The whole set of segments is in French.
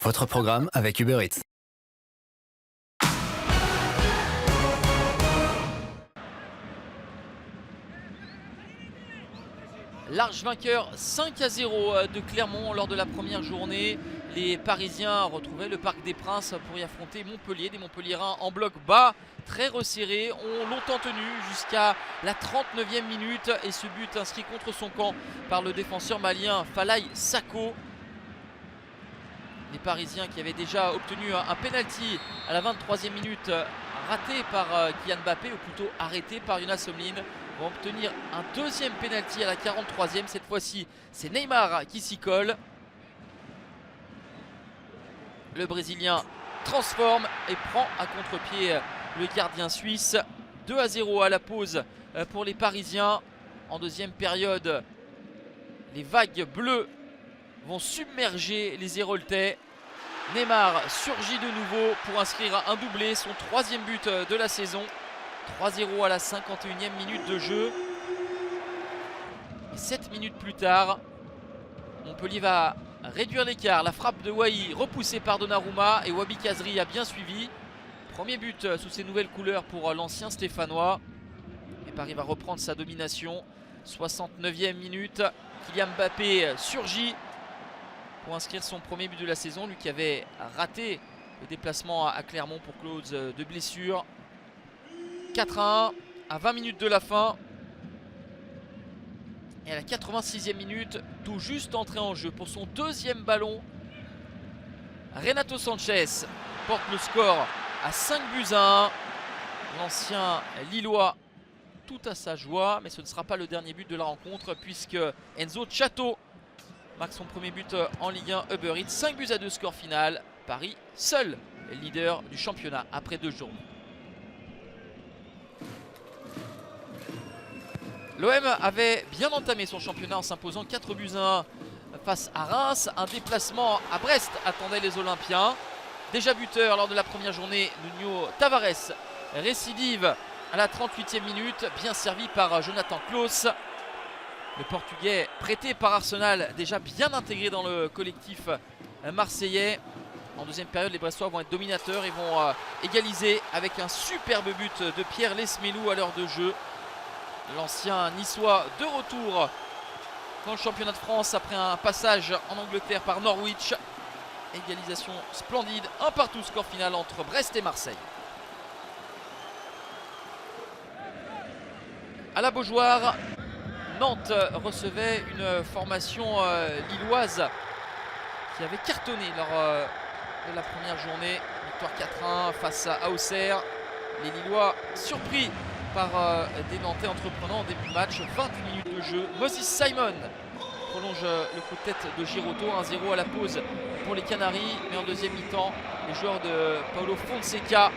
Votre programme avec Uber Eats. Large vainqueur 5-0 de Clermont lors de la première journée. Les Parisiens retrouvaient le Parc des Princes pour y affronter Montpellier. Des Montpelliérains en bloc bas, très resserrés, ont longtemps tenu jusqu'à la 39e minute. Et ce but inscrit contre son camp par le défenseur malien Falaye Sako. Les Parisiens qui avaient déjà obtenu un penalty à la 23e minute, raté par Kylian Mbappé, ou plutôt arrêté par Younas Omlin, vont obtenir un deuxième penalty à la 43e. Cette fois-ci, c'est Neymar qui s'y colle. Le Brésilien transforme et prend à contre-pied le gardien suisse. 2-0 à la pause pour les Parisiens. En deuxième période, les vagues bleues vont submerger les Héroltais. Neymar surgit de nouveau pour inscrire un doublé, son troisième but de la saison. 3-0 à la 51e minute de jeu. Et 7 minutes plus tard, Montpellier va réduire l'écart. La frappe de Wai repoussée par Donnarumma et Wabi Kazri a bien suivi. Premier but sous ses nouvelles couleurs pour l'ancien Stéphanois. Et Paris va reprendre sa domination. 69e minute, Kylian Mbappé surgit pour inscrire son premier but de la saison. Lui qui avait raté le déplacement à Clermont pour cause de blessure. 4-1 à 20 minutes de la fin. Et à la 86e minute, tout juste entré en jeu pour son deuxième ballon, Renato Sanchez porte le score à 5-1. L'ancien Lillois tout à sa joie, mais ce ne sera pas le dernier but de la rencontre puisque Enzo Chato marque son premier but en Ligue 1 Uber Eats. 5-2 score final. Paris seul leader du championnat après 2 journées. L'OM avait bien entamé son championnat en s'imposant 4-1 face à Reims. Un déplacement à Brest attendait les Olympiens. Déjà buteur lors de la première journée, Nuno Tavares récidive à la 38e minute, bien servi par Jonathan Klaus. Le Portugais prêté par Arsenal, déjà bien intégré dans le collectif marseillais. En deuxième période, les Brestois vont être dominateurs et vont égaliser avec un superbe but de Pierre Lesmelou à l'heure de jeu. L'ancien niçois de retour dans le championnat de France après un passage en Angleterre par Norwich. Égalisation splendide, 1-1 score final entre Brest et Marseille. À la Beaujoire, Nantes recevait une formation lilloise qui avait cartonné lors de la première journée. Victoire 4-1 face à Auxerre. Les Lillois surpris par des Nantais entreprenants en début de match. 28 minutes de jeu. Moses Simon prolonge le coup de tête de Giroto. 1-0 à la pause pour les Canaries. Mais en deuxième mi-temps, les joueurs de Paulo Fonseca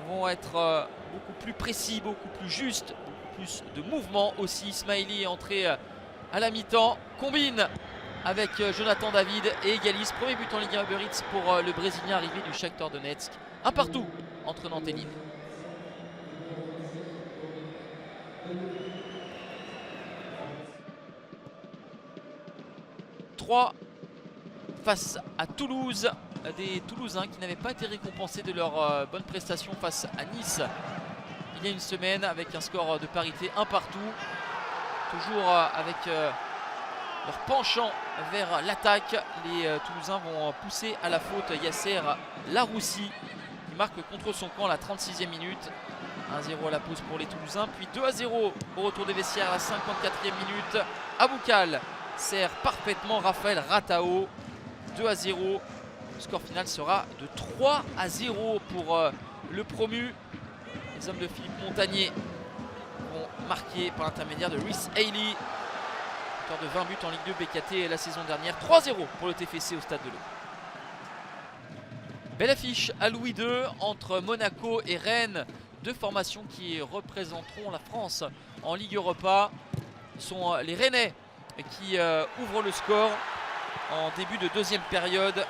vont être beaucoup plus précis, beaucoup plus justes, beaucoup plus de mouvement aussi. Ismaili est entré à la mi-temps, combine avec Jonathan David et égalise. Premier but en Ligue 1 Uber Eats pour le Brésilien arrivé du Shakhtar Donetsk. 1-1 entre Nantes et Nîmes. 3 face à Toulouse, des Toulousains qui n'avaient pas été récompensés de leur bonne prestation face à Nice il y a une semaine avec un score de parité 1-1. Toujours avec leur penchant vers l'attaque, les Toulousains vont pousser à la faute Yasser Laroussi qui marque contre son camp à la 36e minute. 1-0 à la pause pour les Toulousains, puis 2-0 au retour des vestiaires à la 54e minute. Aboukal sert parfaitement Raphaël Ratao. 2-0. Le score final sera de 3-0 pour le promu. Les hommes de Philippe Montagnier vont marquer par l'intermédiaire de Rhys Hailey, auteur de 20 buts en Ligue 2 BKT la saison dernière. 3-0 pour le TFC au Stade de l'Eau. Belle affiche à Louis II entre Monaco et Rennes. Deux formations qui représenteront la France en Ligue Europa. Ce sont les Rennais qui ouvrent le score en début de deuxième période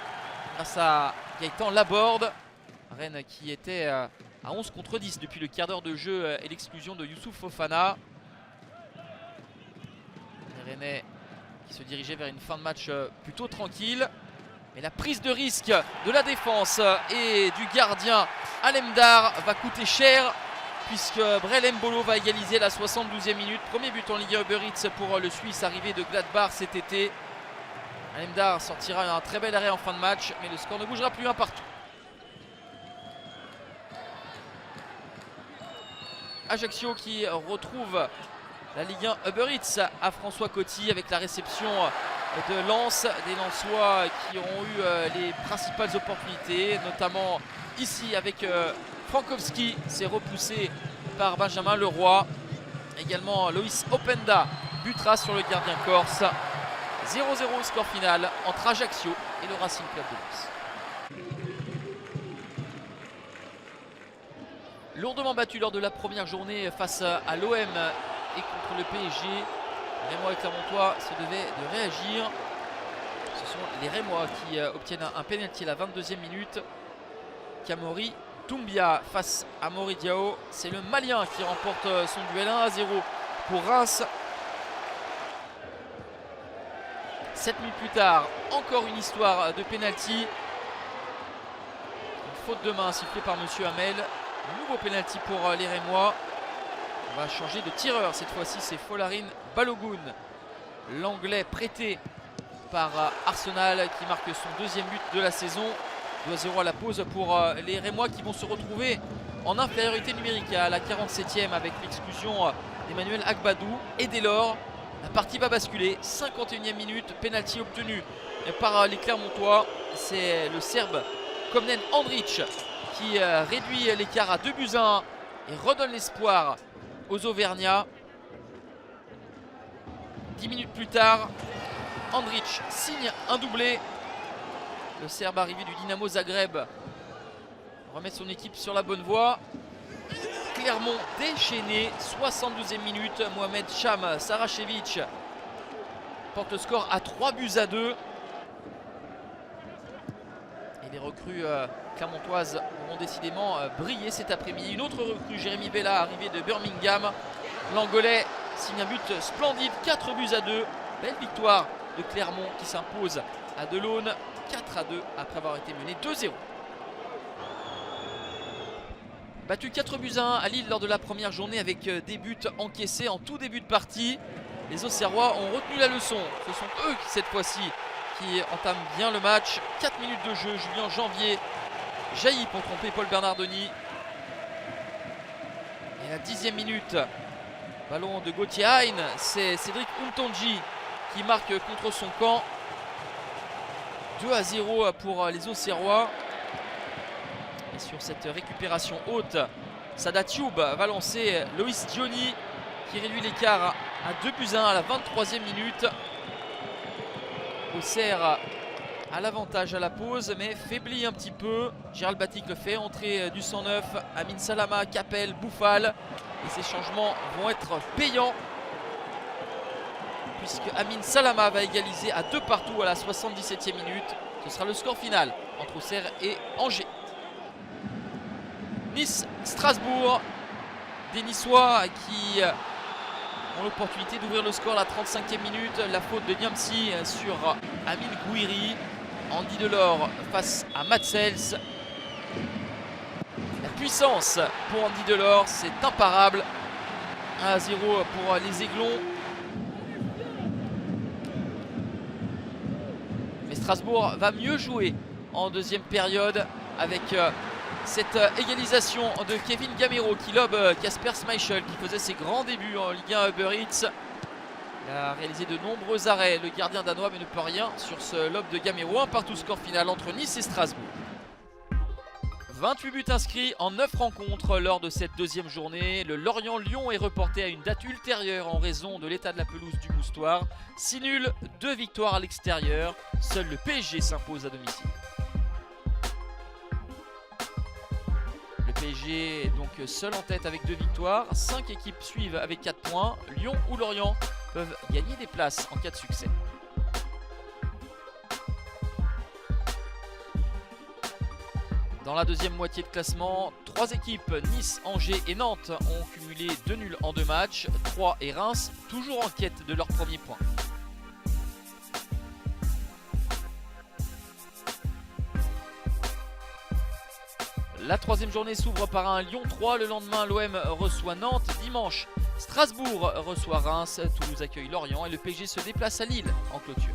grâce à Gaëtan Laborde. Rennes qui était à 11 contre 10 depuis le quart d'heure de jeu et l'exclusion de Youssouf Fofana. Les Rennais qui se dirigeaient vers une fin de match plutôt tranquille. Mais la prise de risque de la défense et du gardien Alemdar va coûter cher, puisque Brel Mbolo va égaliser à la 72e minute. Premier but en Ligue 1 Uber Eats pour le Suisse arrivé de Gladbach cet été. Alemdar sortira un très bel arrêt en fin de match, mais le score ne bougera plus, un partout. Ajaccio qui retrouve la Ligue 1 Uber Eats à François Coty avec la réception de Lens, des Lensois qui ont eu les principales opportunités, notamment ici avec Frankowski, c'est repoussé par Benjamin Leroy. Également Loïs Openda butera sur le gardien corse. 0-0 au score final entre Ajaccio et le Racing Club de Lens. Lourdement battu lors de la première journée face à l'OM et contre le PSG, les Rémois et Clermontois se devaient de réagir. Ce sont les Rémois qui obtiennent un pénalty à la 22e minute. Kamori Doumbia face à Mori Diao. C'est le Malien qui remporte son duel 1-0 pour Reims. 7 minutes plus tard, encore une histoire de pénalty. Une faute de main sifflée par Monsieur Hamel. Un nouveau pénalty pour les Rémois. On va changer de tireur. Cette fois-ci, c'est Folarin Balogun, l'anglais prêté par Arsenal, qui marque son deuxième but de la saison. 2-0 à la pause pour les Rémois qui vont se retrouver en infériorité numérique à la 47e avec l'exclusion d'Emmanuel Agbadou. Et dès lors, la partie va basculer. 51e minute, pénalty obtenu par les Clermontois. C'est le Serbe Komnen Andrić qui réduit l'écart à 2-1 et redonne l'espoir aux Auvergnats. 10 minutes plus tard, Andrić signe un doublé. Le Serbe arrivé du Dynamo Zagreb remet son équipe sur la bonne voie. Clermont déchaîné, 72e minute. Mohamed Cham Saracevic porte le score à 3-2. Et les recrues clermontoises vont décidément briller cet après-midi. Une autre recrue, Jérémy Bella, arrivé de Birmingham. L'Angolais signe un but splendide, 4-2. Belle victoire de Clermont qui s'impose à Delaune, 4-2 après avoir été mené 2-0. Battu 4-1 à Lille lors de la première journée avec des buts encaissés en tout début de partie. Les Auxerrois ont retenu la leçon. Ce sont eux qui, cette fois-ci, qui entament bien le match. 4 minutes de jeu, Julien Janvier jaillit pour tromper Paul Bernardoni. Et à la 10e minute, ballon de Gauthier Hein, c'est Cédric Umtonji qui marque contre son camp. 2-0 pour les Auxerrois. Et sur cette récupération haute, Sada Thioub va lancer Loïs Diony qui réduit l'écart à 2-1 à la 23e minute. Auxerre à l'avantage à la pause, mais faiblit un petit peu. Gérald Batic le fait entrer du 109. Amin Salama, Capel, Bouffal. Et ces changements vont être payants, puisque Amin Salama va égaliser à 2-2 à la 77e minute. Ce sera le score final entre Auxerre et Angers. Nice-Strasbourg. Des Niçois qui ont l'opportunité d'ouvrir le score à la 35e minute. La faute de Niamsi sur Amin Gouiri. Andy Delors face à Matsels. La puissance pour Andy Delors, c'est imparable. 1-0 pour les Aiglons. Mais Strasbourg va mieux jouer en deuxième période avec cette égalisation de Kevin Gamero qui lobe Kasper Schmeichel qui faisait ses grands débuts en Ligue 1 Uber Eats. Il a réalisé de nombreux arrêts, le gardien danois, mais ne peut rien sur ce lob de Gamero. 1-1 score final entre Nice et Strasbourg. 28 buts inscrits en 9 rencontres lors de cette deuxième journée. Le Lorient-Lyon est reporté à une date ultérieure en raison de l'état de la pelouse du Moustoir. 6 nuls, 2 victoires à l'extérieur. Seul le PSG s'impose à domicile. Le PSG est donc seul en tête avec 2 victoires. 5 équipes suivent avec 4 points. Lyon ou Lorient peuvent gagner des places en cas de succès. Dans la deuxième moitié de classement, 3 équipes, Nice, Angers et Nantes, ont cumulé 2 nuls en 2 matchs. 3 et Reims, toujours en quête de leur premier point. La troisième journée s'ouvre par un Lyon 3. Le lendemain, l'OM reçoit Nantes. Dimanche, Strasbourg reçoit Reims. Toulouse accueille Lorient et le PSG se déplace à Lille en clôture.